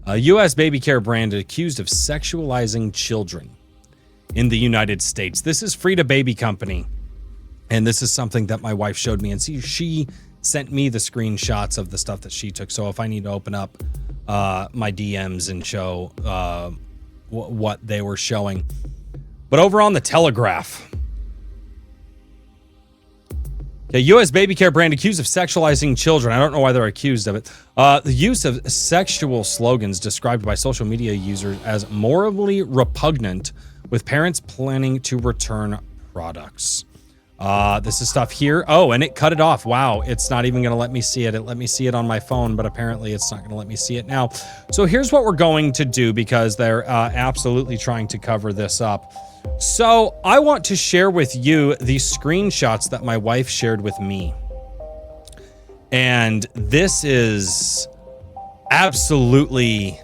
A U.S. baby care brand accused of sexualizing children in the United States. This is Frida Baby Company. And this is something that my wife showed me. And see, she sent me the screenshots of the stuff that she took. So if I need to open up my DMs and show what they were showing. But over on the Telegraph. A U.S. baby care brand accused of sexualizing children. I don't know why they're accused of it. The use of sexual slogans described by social media users as morally repugnant, with parents planning to return products. This is stuff here. Oh, and it cut it off. Wow, it's not even going to let me see it. It let me see it on my phone, but apparently it's not going to let me see it now. So here's what we're going to do, because they're absolutely trying to cover this up. So I want to share with you the screenshots that my wife shared with me. And this is absolutely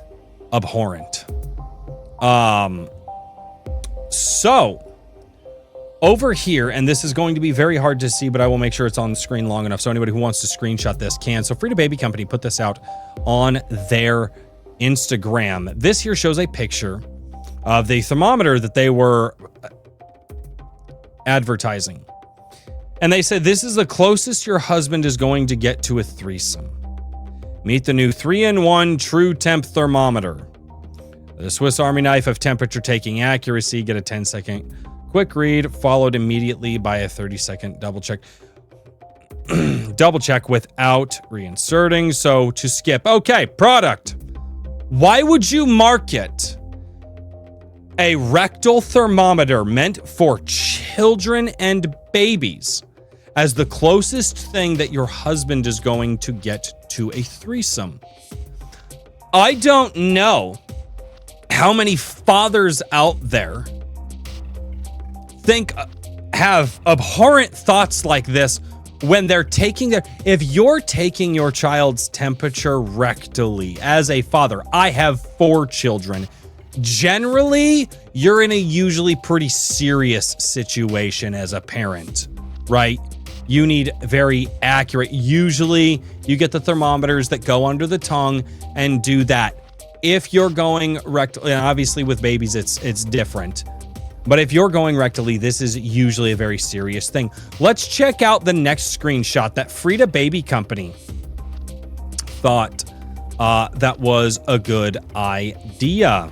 abhorrent. So over here, and this is going to be very hard to see, but I will make sure it's on the screen long enough so anybody who wants to screenshot this can. So Frida Baby Company put this out on their Instagram. This here shows a picture of the thermometer that they were advertising. And they said, this is the closest your husband is going to get to a threesome. Meet the new 3-in-1 True Temp thermometer. The Swiss Army knife of temperature taking accuracy. Get a 10-second quick read, followed immediately by a 30-second double check. Double check without reinserting. So to skip. Okay, product. Why would you market a rectal thermometer meant for children and babies as the closest thing that your husband is going to get to a threesome? I don't know how many fathers out there have abhorrent thoughts like this when they're if you're taking your child's temperature rectally as a father. I have 4 children. Generally, you're in a usually pretty serious situation as a parent, right? You need very accurate. Usually, you get the thermometers that go under the tongue and do that. If you're going rectally, and obviously with babies, it's different. But if you're going rectally, this is usually a very serious thing. Let's check out the next screenshot that Frida Baby Company thought that was a good idea.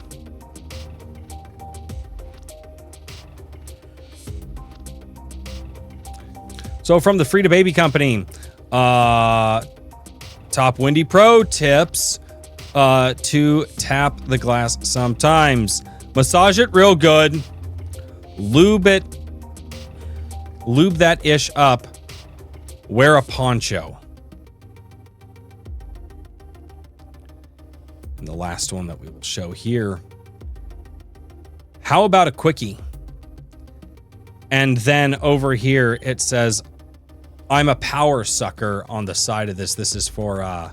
So from the Frida Baby Company, top windy pro tips to tap the glass sometimes. Massage it real good. Lube that ish up. Wear a poncho. And the last one that we will show here. How about a quickie? And then over here it says, I'm a power sucker on the side of this. This is for,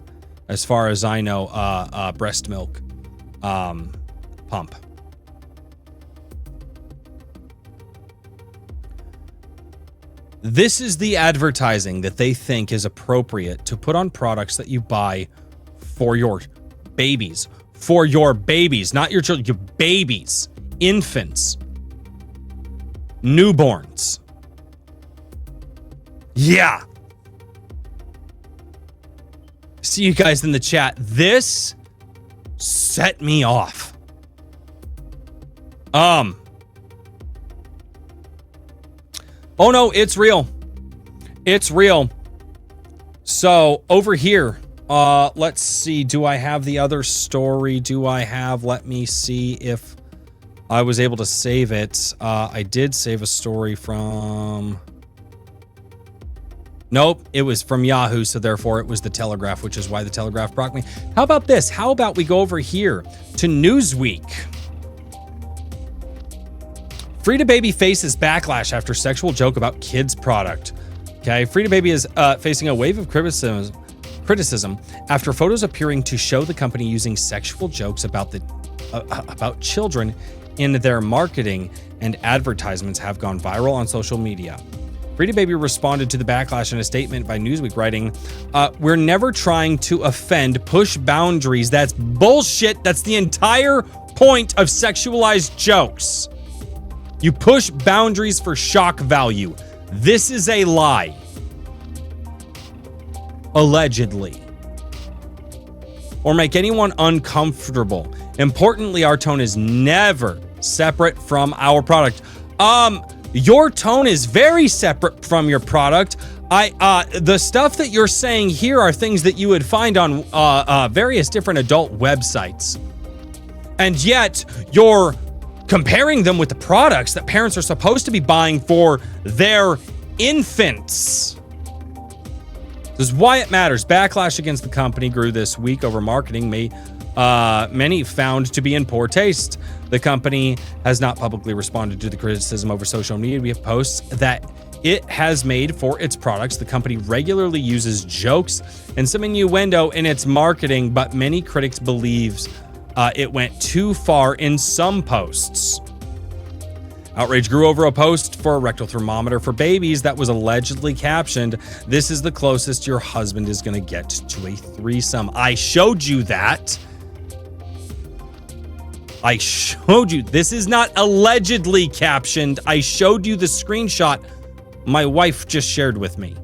as far as I know, breast milk pump. This is the advertising that they think is appropriate to put on products that you buy for your babies. For your babies, not your children, your babies, infants, newborns. Yeah. See you guys in the chat. This set me off. Oh no, it's real. It's real. So over here, let's see. Do I have the other story? Let me see if I was able to save it. I did save a story from... Nope, it was from Yahoo, so therefore it was the Telegraph, which is why the Telegraph blocked me. How about this? How about we go over here to Newsweek? Frida Baby faces backlash after sexual joke about kids product. Okay, Frida Baby is facing a wave of criticism after photos appearing to show the company using sexual jokes about children in their marketing and advertisements have gone viral on social media. Frida Baby responded to the backlash in a statement by Newsweek, writing, "We're never trying to offend, push boundaries. That's bullshit. That's the entire point of sexualized jokes. You push boundaries for shock value. This is a lie." Allegedly. Or make anyone uncomfortable. Importantly, our tone is never separate from our product. Your tone is very separate from your product. The stuff that you're saying here are things that you would find on various different adult websites. And yet you're comparing them with the products that parents are supposed to be buying for their infants. This is why it matters. Backlash against the company grew this week over marketing many found to be in poor taste. The company has not publicly responded to the criticism over social media posts that it has made for its products. The company regularly uses jokes and some innuendo in its marketing, but many critics believe it went too far in some posts. Outrage grew over a post for a rectal thermometer for babies that was allegedly captioned, "This is the closest your husband is going to get to a threesome." I showed you that. I showed you. This is not allegedly captioned. I showed you the screenshot my wife just shared with me.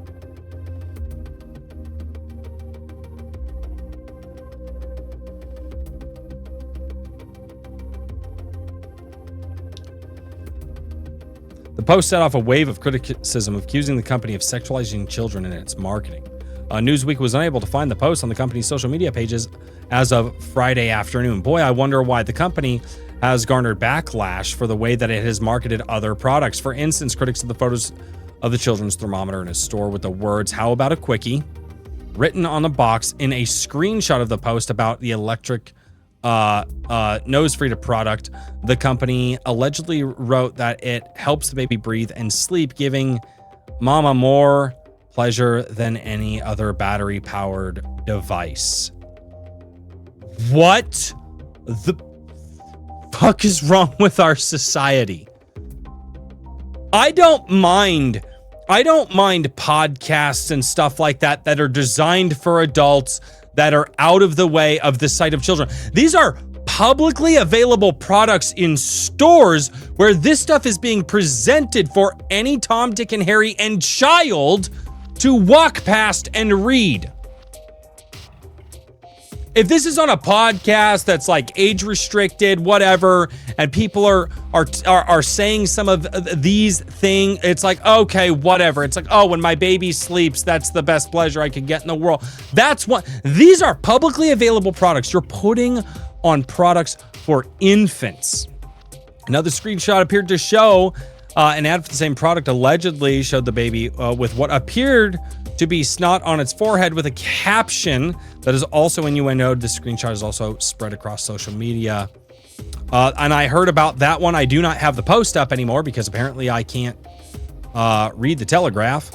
The post set off a wave of criticism accusing the company of sexualizing children in its marketing. Newsweek was unable to find the post on the company's social media pages as of Friday afternoon. Boy, I wonder why the company has garnered backlash for the way that it has marketed other products. For instance, critics of the photos of the children's thermometer in a store with the words, "How about a quickie?" written on the box in a screenshot of the post about the electric nose Frida product. The company allegedly wrote that it helps the baby breathe and sleep, giving mama more pleasure than any other battery-powered device. What the fuck is wrong with our society? I don't mind podcasts and stuff like that that are designed for adults that are out of the way of the sight of children. These are publicly available products in stores where this stuff is being presented for any Tom, Dick, and Harry and child to walk past and read. If this is on a podcast that's like age restricted, whatever, and people are saying some of these things, it's like, okay, whatever. It's like, oh, when my baby sleeps, that's the best pleasure I could get in the world. That's what, these are publicly available products. You're putting on products for infants. Another screenshot appeared to show an ad for the same product allegedly showed the baby with what appeared to be snot on its forehead with a caption that is also innuendoed. This screenshot is also spread across social media. And I heard about that one. I do not have the post up anymore because apparently I can't read the Telegraph.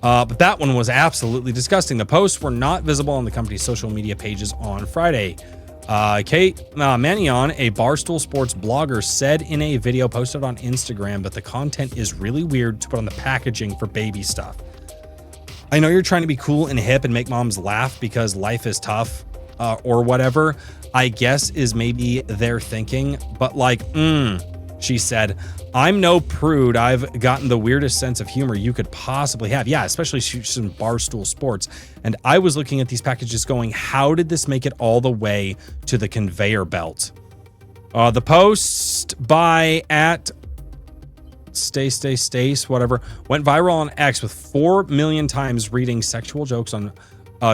But that one was absolutely disgusting. The posts were not visible on the company's social media pages on Friday. Kate Manion, a Barstool Sports blogger, said in a video posted on Instagram that the content is really weird to put on the packaging for baby stuff. I know you're trying to be cool and hip and make moms laugh because life is tough or whatever, I guess is maybe their thinking. But like, she said, I'm no prude. I've gotten the weirdest sense of humor you could possibly have. Yeah, especially some Barstool Sports. And I was looking at these packages going, how did this make it all the way to the conveyor belt? The post by Stace, whatever, went viral on X with 4 million times reading sexual jokes on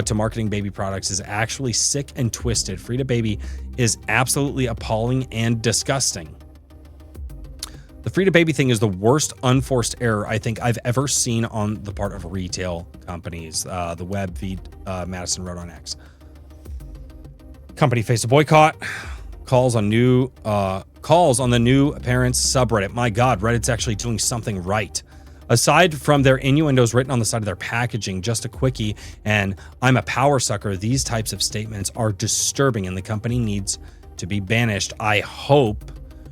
to marketing baby products is actually sick and twisted. Frida Baby is absolutely appalling and disgusting. The Frida Baby thing is the worst unforced error I think I've ever seen on the part of retail companies. The web feed Madison wrote on X. Company faced a boycott. Calls on the new parents subreddit. My God, Reddit's actually doing something right. Aside from their innuendos written on the side of their packaging, just a quickie, and I'm a power sucker, these types of statements are disturbing and the company needs to be banished. I hope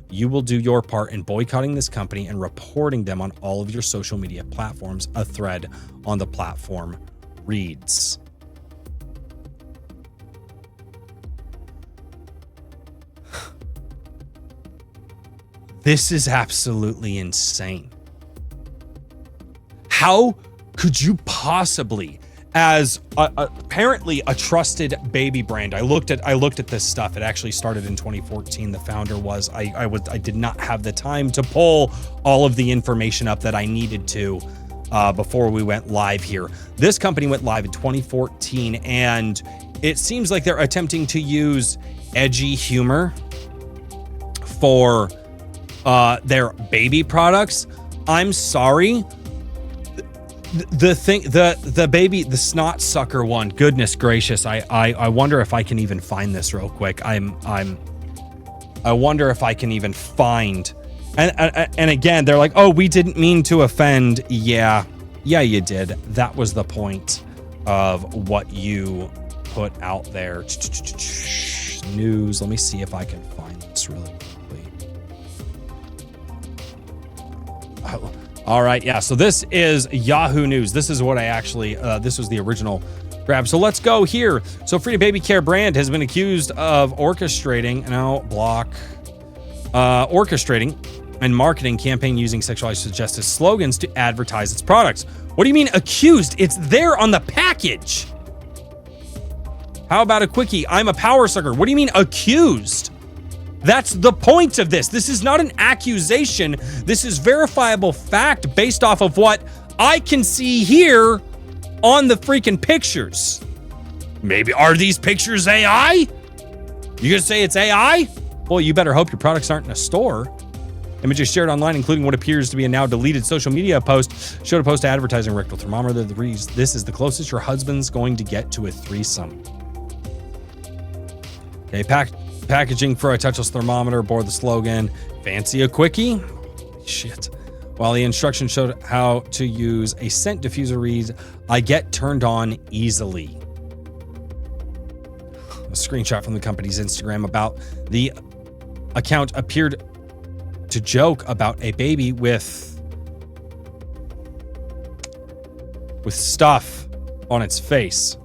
you will do your part in boycotting this company and reporting them on all of your social media platforms, a thread on the platform reads. This is absolutely insane. How could you possibly, as apparently a trusted baby brand, I looked at this stuff. It actually started in 2014. The founder was, I did not have the time to pull all of the information up that I needed to before we went live here. This company went live in 2014, and it seems like they're attempting to use edgy humor for their baby products. I'm sorry. The baby, the snot sucker one, goodness gracious. I wonder if I can even find this real quick. I wonder if I can even find, and again, they're like, oh, we didn't mean to offend. Yeah, you did. That was the point of what you put out there. News. Let me see if I can find this really quickly. All right, yeah, so this is Yahoo News. This is what I actually, this was the original grab. So let's go here. So Frida Baby Care brand has been accused of orchestrating and marketing campaign using sexually suggestive slogans to advertise its products. What do you mean accused? It's there on the package. How about a quickie? I'm a power sucker. What do you mean accused? That's the point of this. This is not an accusation. This is verifiable fact based off of what I can see here on the freaking pictures. Maybe, are these pictures AI? You gonna say it's AI? Well, you better hope your products aren't in a store. Images shared online, including what appears to be a now deleted social media post, showed a post advertising rectal thermometer that reads, "This is the closest your husband's going to get to a threesome." Okay, packaging for a touchless thermometer bore the slogan, "Fancy a quickie?" Holy shit. While the instructions showed how to use a scent diffuser reads, "I get turned on easily." A screenshot from the company's Instagram about the account appeared to joke about a baby with stuff on its face.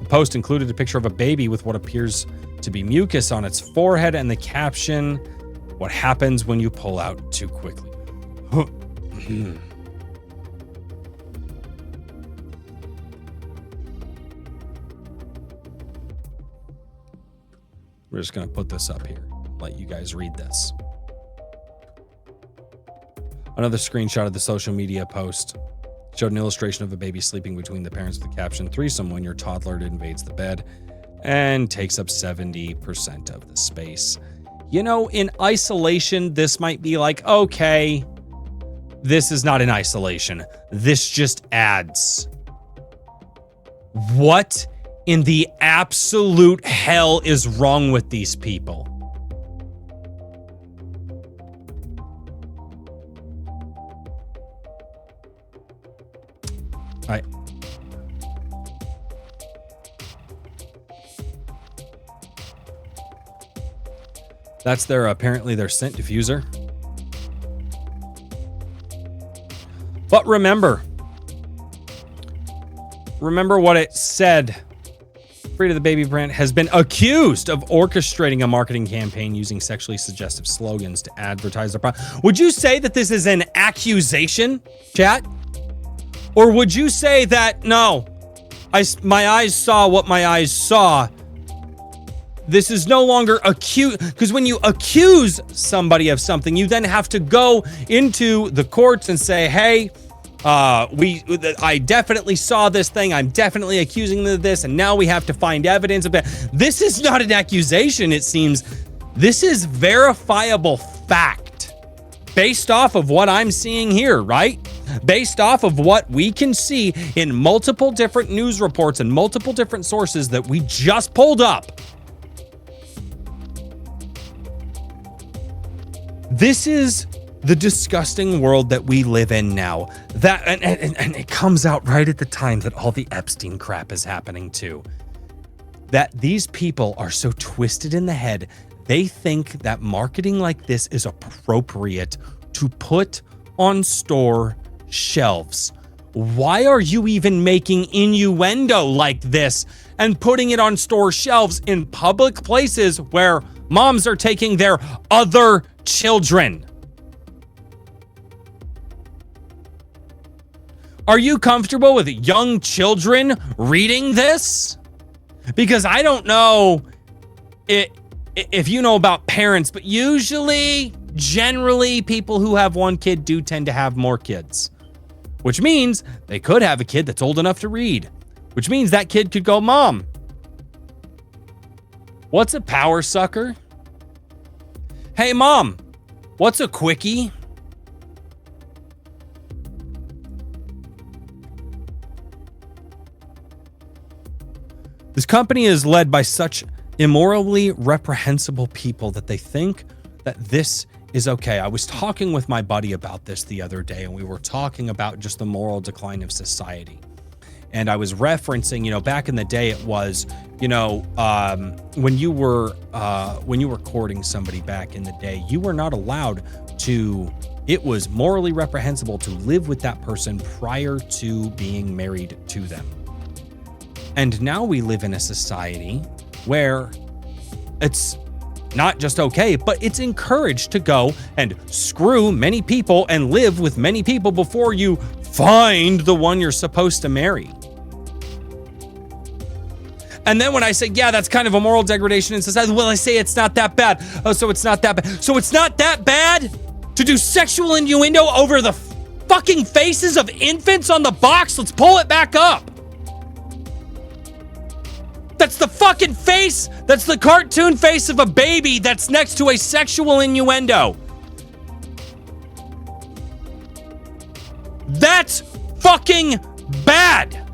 The post included a picture of a baby with what appears to be mucus on its forehead and the caption, "What happens when you pull out too quickly." We're just going to put this up here, let you guys read this. Another screenshot of the social media post showed an illustration of a baby sleeping between the parents with the caption, "Threesome when your toddler invades the bed and takes up 70% of the space." You know, in isolation, this might be like, okay, this is not in isolation. This just adds. What in the absolute hell is wrong with these people? That's apparently their scent diffuser. But remember what it said. Frida the Baby brand has been accused of orchestrating a marketing campaign using sexually suggestive slogans to advertise their product. Would you say that this is an accusation, chat? Or would you say that, no, my eyes saw what my eyes saw? This is no longer because when you accuse somebody of something, you then have to go into the courts and say, hey, I definitely saw this thing. I'm definitely accusing them of this. And now we have to find evidence of that. This is not an accusation, it seems. This is verifiable fact based off of what I'm seeing here, right? Based off of what we can see in multiple different news reports and multiple different sources that we just pulled up. This is the disgusting world that we live in now. That and it comes out right at the time that all the Epstein crap is happening too. That these people are so twisted in the head, they think that marketing like this is appropriate to put on store shelves. Why are you even making innuendo like this and putting it on store shelves in public places where moms are taking their other children? Are you comfortable with young children reading this? Because I don't know if you know about parents, but generally, people who have one kid do tend to have more kids, which means they could have a kid that's old enough to read, which means that kid could go, Mom, what's a power sucker? Hey, Mom, what's a quickie? This company is led by such immorally reprehensible people that they think that this is okay. I was talking with my buddy about this the other day, and we were talking about just the moral decline of society. And I was referencing, back in the day, it was, when you were courting somebody back in the day, you were not allowed to. It was morally reprehensible to live with that person prior to being married to them. And now we live in a society where it's not just okay, but it's encouraged to go and screw many people and live with many people before you find the one you're supposed to marry. And then when I say, yeah, that's kind of a moral degradation in society, well, I say it's not that bad. Oh, so it's not that bad. So it's not that bad to do sexual innuendo over the fucking faces of infants on the box? Let's pull it back up. That's the fucking face. That's the cartoon face of a baby that's next to a sexual innuendo. That's fucking bad.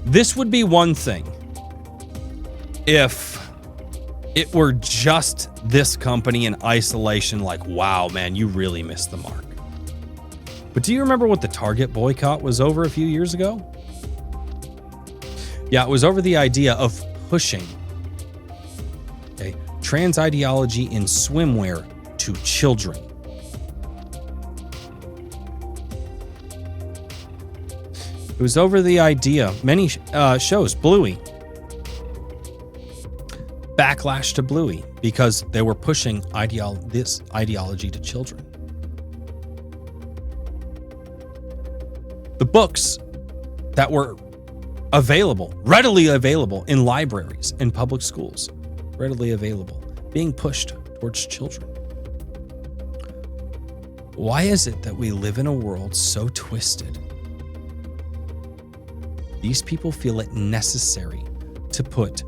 This would be one thing if it were just this company in isolation, like, wow, man, you really missed the mark. But do you remember what the Target boycott was over a few years ago? Yeah, it was over the idea of pushing trans ideology in swimwear to children. It was over the idea, many shows, Bluey, backlash to Bluey because they were pushing this ideology to children. The books that were readily available in libraries, in public schools, readily available, being pushed towards children. Why is it that we live in a world so twisted? These people feel it necessary to put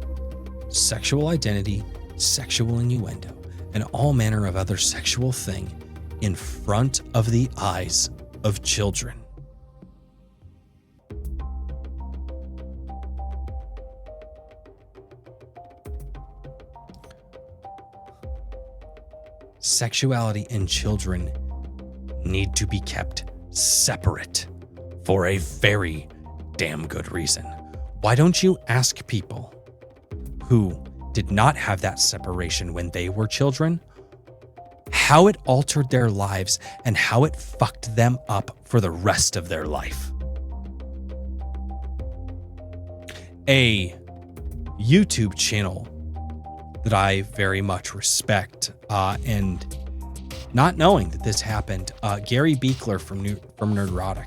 sexual identity, sexual innuendo, and all manner of other sexual thing in front of the eyes of children. Sexuality and children need to be kept separate for a very damn good reason. Why don't you ask people who did not have that separation when they were children how it altered their lives and how it fucked them up for the rest of their life? A YouTube channel that I very much respect, and not knowing that this happened, Gary Beekler from Nerdrotic.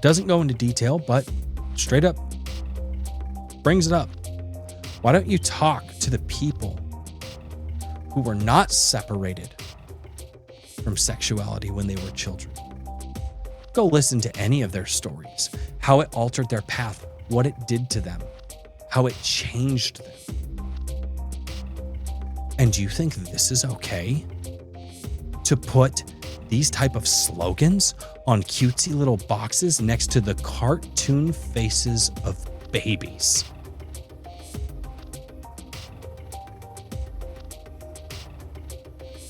Doesn't go into detail, but straight up brings it up. Why don't you talk to the people who were not separated from sexuality when they were children? Go listen to any of their stories, how it altered their path, what it did to them, how it changed them. And do you think this is okay? To put these type of slogans on cutesy little boxes next to the cartoon faces of babies.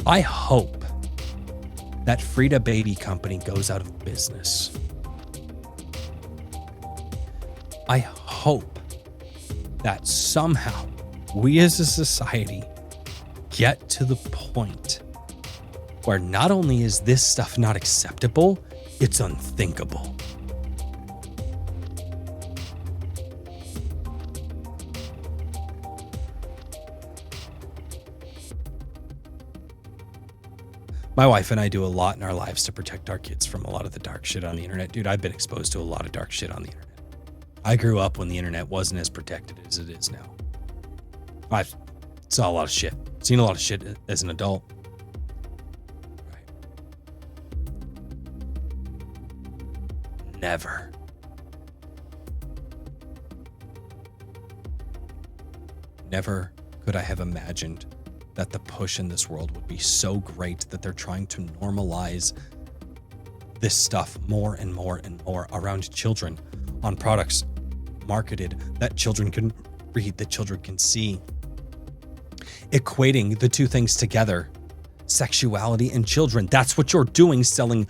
I hope that Frida Baby company goes out of business. I hope that somehow we as a society get to the point where not only is this stuff not acceptable, it's unthinkable. My wife and I do a lot in our lives to protect our kids from a lot of the dark shit on the internet. Dude, I've been exposed to a lot of dark shit on the internet. I grew up when the internet wasn't as protected as it is now. I saw a lot of shit. Seen a lot of shit as an adult. Right. Never could I have imagined that the push in this world would be so great that they're trying to normalize this stuff more and more and more around children on products marketed that children can read, that children can see. Equating the two things together, sexuality and children. That's what you're doing, selling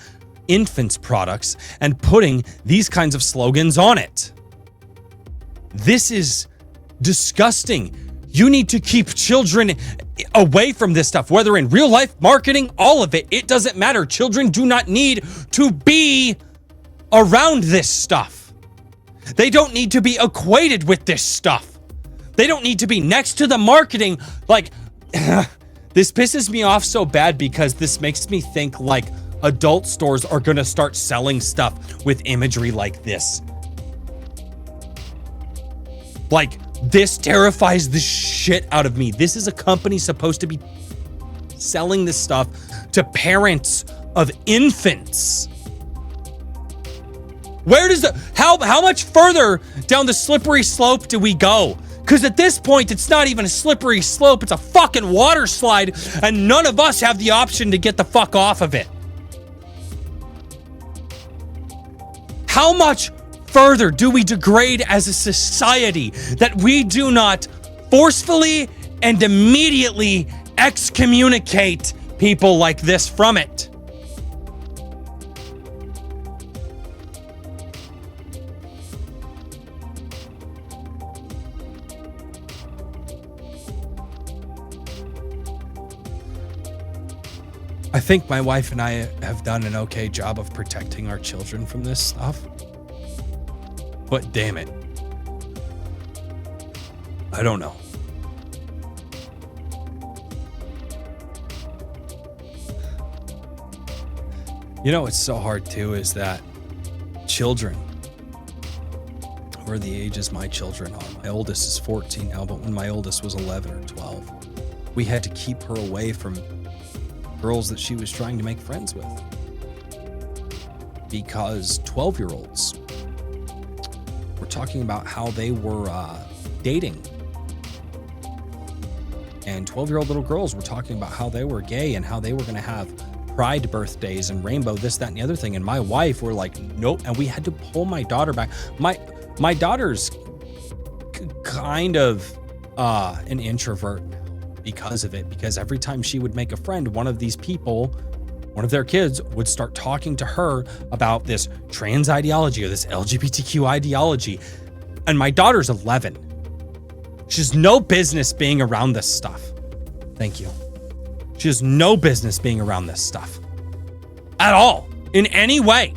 infants products and putting these kinds of slogans on it. This is disgusting. You need to keep children away from this stuff, whether in real life, marketing, all of it. It doesn't matter. Children do not need to be around this stuff. They don't need to be equated with this stuff. They don't need to be next to the marketing. Like, this pisses me off so bad because this makes me think like adult stores are going to start selling stuff with imagery like this. Like, this terrifies the shit out of me. This is a company supposed to be selling this stuff to parents of infants. Where does how much further down the slippery slope do we go? Because at this point, it's not even a slippery slope. It's a fucking water slide, and none of us have the option to get the fuck off of it. How much further do we degrade as a society that we do not forcefully and immediately excommunicate people like this from it? I think my wife and I have done an okay job of protecting our children from this stuff. But damn it. I don't know. You know what's so hard too is that children who are the ages my children are. My oldest is 14 now, but when my oldest was 11 or 12, we had to keep her away from girls that she was trying to make friends with. Because 12-year-olds were talking about how they were dating. And 12-year-old little girls were talking about how they were gay and how they were going to have pride birthdays and rainbow, this, that, and the other thing. And my wife were like, nope. And we had to pull my daughter back. My daughter's kind of an introvert because of it, because every time she would make a friend, one of these people, one of their kids would start talking to her about this trans ideology or this LGBTQ ideology. And my daughter's 11. She has no business being around this stuff. Thank you. She has no business being around this stuff at all, in any way.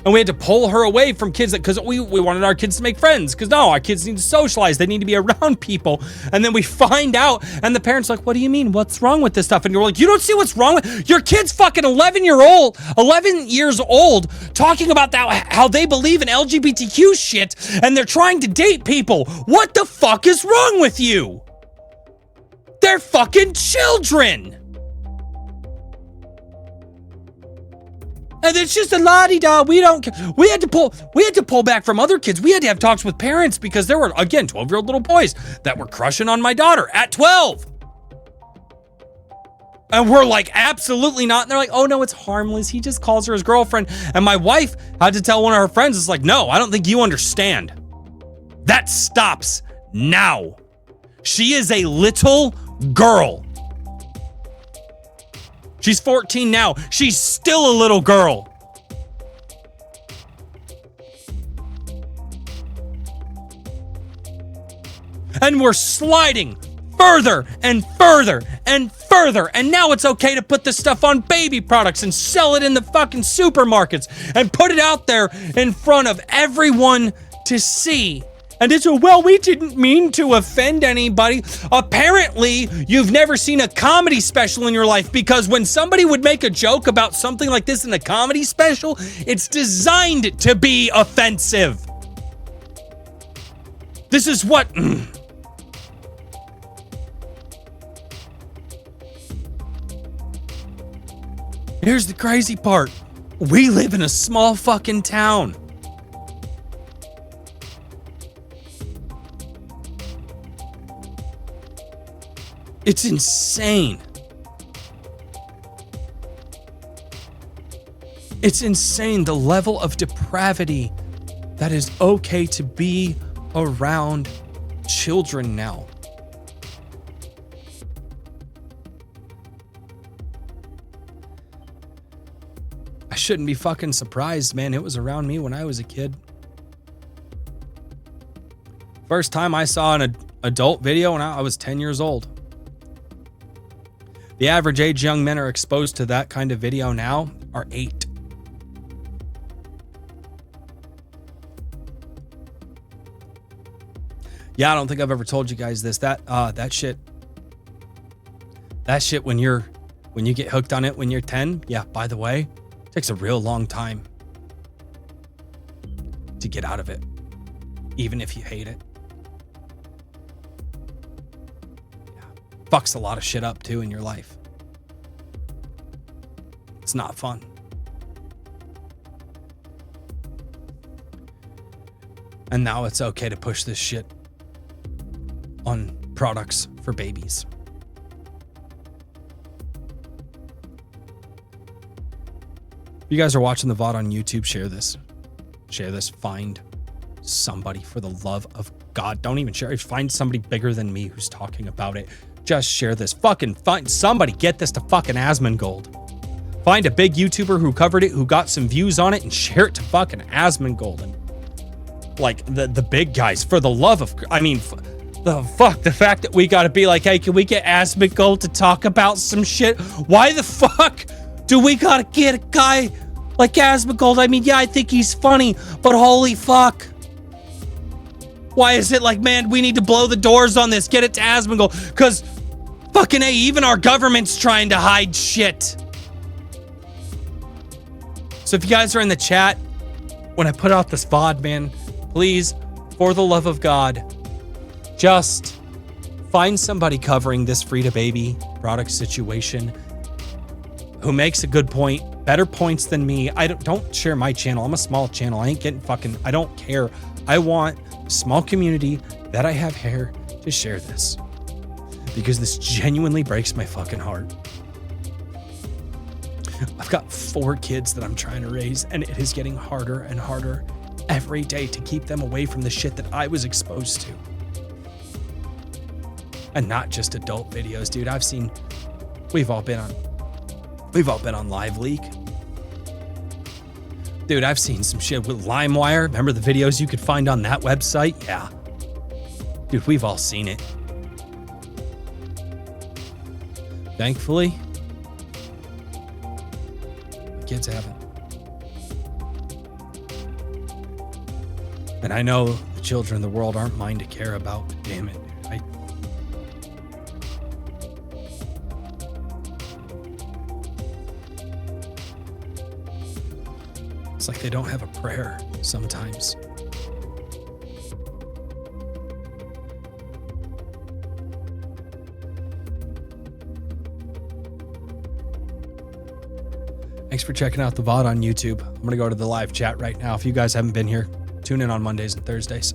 And we had to pull her away from kids because we wanted our kids to make friends. Because no, our kids need to socialize. They need to be around people. And then we find out, and the parents are like, what do you mean? What's wrong with this stuff? And you're like, you don't see what's wrong with your kid's fucking 11 years old, talking about that, how they believe in LGBTQ shit, and they're trying to date people. What the fuck is wrong with you? They're fucking children. And it's just a la-di-da. We had to pull back from other kids. We had to have talks with parents because there were, again, 12-year-old little boys that were crushing on my daughter at 12. And we're like, absolutely not. And they're like, oh no, it's harmless. He just calls her his girlfriend. And my wife had to tell one of her friends, it's like, no, I don't think you understand. That stops now. She is a little girl. She's 14 now. She's still a little girl. And we're sliding further and further and further. And now it's okay to put this stuff on baby products and sell it in the fucking supermarkets and put it out there in front of everyone to see. And it's, well, we didn't mean to offend anybody. Apparently, you've never seen a comedy special in your life, because when somebody would make a joke about something like this in a comedy special, it's designed to be offensive. This is what... Here's the crazy part. We live in a small fucking town. It's insane. It's insane the level of depravity that is okay to be around children now. I shouldn't be fucking surprised, man. It was around me when I was a kid. First time I saw an adult video when I was 10 years old. The average age young men are exposed to that kind of video now are 8. Yeah, I don't think I've ever told you guys this. That shit when you get hooked on it when you're 10, yeah, by the way, it takes a real long time to get out of it, even if you hate it. Fucks a lot of shit up too in your life. It's not fun. And now it's okay to push this shit on products for babies. If you guys are watching the VOD on YouTube, share this. Share this. Find somebody, for the love of God. Don't even share it. Find somebody bigger than me who's talking about it. Just share this. Fucking find somebody. Get this to fucking Asmongold. Find a big YouTuber who covered it, who got some views on it, and share it to fucking Asmongold. And like the big guys, for the love of, I mean, the fact that we gotta be like, hey, can we get Asmongold to talk about some shit? Why the fuck do we gotta get a guy like Asmongold? I mean, yeah, I think he's funny, but holy fuck. Why is it like, man, we need to blow the doors on this, get it to Asmongold? Because fucking A, even our government's trying to hide shit. So if you guys are in the chat, when I put out this VOD, man, please, for the love of God, just find somebody covering this Frida Baby product situation who makes a good point, better points than me. Don't share my channel. I'm a small channel. I ain't getting fucking, I don't care. I want a small community that I have here to share this, because this genuinely breaks my fucking heart. I've got 4 kids that I'm trying to raise, and it is getting harder and harder every day to keep them away from the shit that I was exposed to. And not just adult videos, dude. I've seen, we've all been on Live Leak. Dude, I've seen some shit with LimeWire. Remember the videos you could find on that website? Yeah. Dude, we've all seen it. Thankfully, my kids haven't. And I know the children of the world aren't mine to care about, but damn it, dude. It's like they don't have a prayer sometimes. Thanks for checking out the VOD on YouTube. I'm going to go to the live chat right now. If you guys haven't been here, tune in on Mondays and Thursdays.